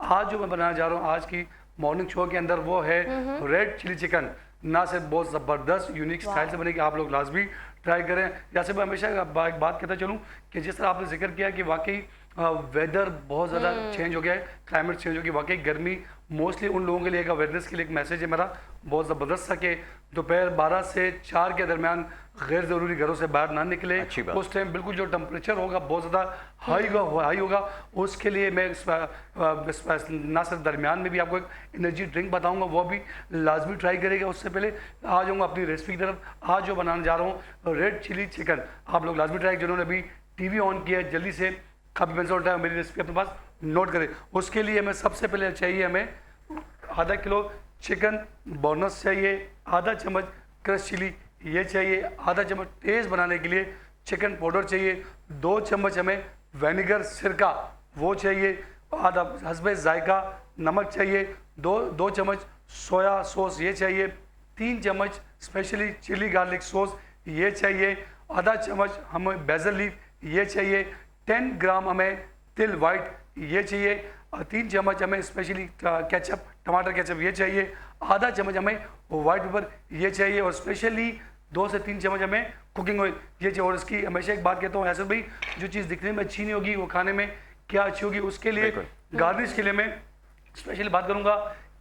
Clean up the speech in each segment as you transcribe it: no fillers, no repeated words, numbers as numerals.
आज जो मैं बनाना जा रहा हूँ आज की मॉर्निंग शो के अंदर वो है रेड चिली चिकन। ना सिर्फ बहुत ज़बरदस्त यूनिक स्टाइल से बनेगी, आप लोग लाजमी ट्राई करें। जैसे मैं हमेशा एक बात कहता चलूँ कि जिस तरह आपने जिक्र किया कि वाकई वेदर बहुत ज़्यादा चेंज हो गया है, क्लाइमेट चेंज हो गया, वाकई गर्मी मोस्टली उन लोगों के लिए एक अवेयरनेस के लिए एक मैसेज है मेरा बहुत ज़बरदस्त था कि दोपहर 12 से 4 के दरमियान गैर ज़रूरी घरों से बाहर ना निकले। उस टाइम बिल्कुल जो टेम्परेचर होगा बहुत ज़्यादा हाई होगा, उसके लिए मैं ना सिर्फ दरमियान में भी आपको एक एनर्जी ड्रिंक बताऊंगा, वो भी लाजमी ट्राई करेगा। उससे पहले आ जाऊँगा अपनी रेसिपी की तरफ। आज जो बनाने जा रहा हूँ रेड चिली चिकन, आप लोग लाजमी ट्राई, जिन्होंने अभी टीवी ऑन किया है जल्दी से काफ़ी पेंसिल उठाया, मेरी रेसिपी अपने पास नोट करें। उसके लिए हमें सबसे पहले चाहिए हमें आधा किलो चिकन बोनस चाहिए, आधा चम्मच क्रश चिली ये चाहिए, आधा चम्मच टेस्ट बनाने के लिए चिकन पाउडर चाहिए, 2 चम्मच हमें विनेगर सिरका वो चाहिए, आधा हस्बे जायका नमक चाहिए, दो चम्मच सोया सॉस ये चाहिए, 3 चम्मच स्पेशली चिली गार्लिक सॉस ये चाहिए, आधा चम्मच हमें बेसल लीफ ये चाहिए, 10 ग्राम हमें तिल वाइट ये चाहिए, 3 चम्मच हमें स्पेशली केचप टमाटर केचप ये चाहिए, आधा चम्मच हमें वाइट पेपर ये चाहिए, और स्पेशली 2 से 3 चम्मच हमें कुकिंग ऑयल ये चाहिए। और इसकी हमेशा एक बात कहता हूँ ऐसे भाई, जो चीज़ दिखने में अच्छी नहीं होगी वो खाने में क्या अच्छी होगी। उसके लिए गार्निश के लिए मैं स्पेशली बात करूँगा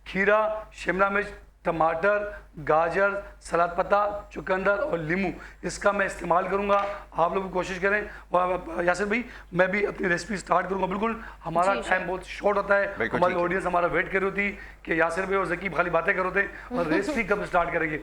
खीरा, शिमला मिर्च, टमाटर, गाजर, सलाद पत्ता, चुकंदर और नींबू, इसका मैं इस्तेमाल करूंगा। आप लोग भी कोशिश करें। और यासिर भाई मैं भी अपनी रेसिपी स्टार्ट करूंगा। बिल्कुल हमारा टाइम बहुत शॉर्ट होता है, हमारी ऑडियंस हमारा वेट कर रही होती कि यासिर भाई और जकीब खाली बातें कर रहे थे और रेसिपी कब स्टार्ट करेंगे।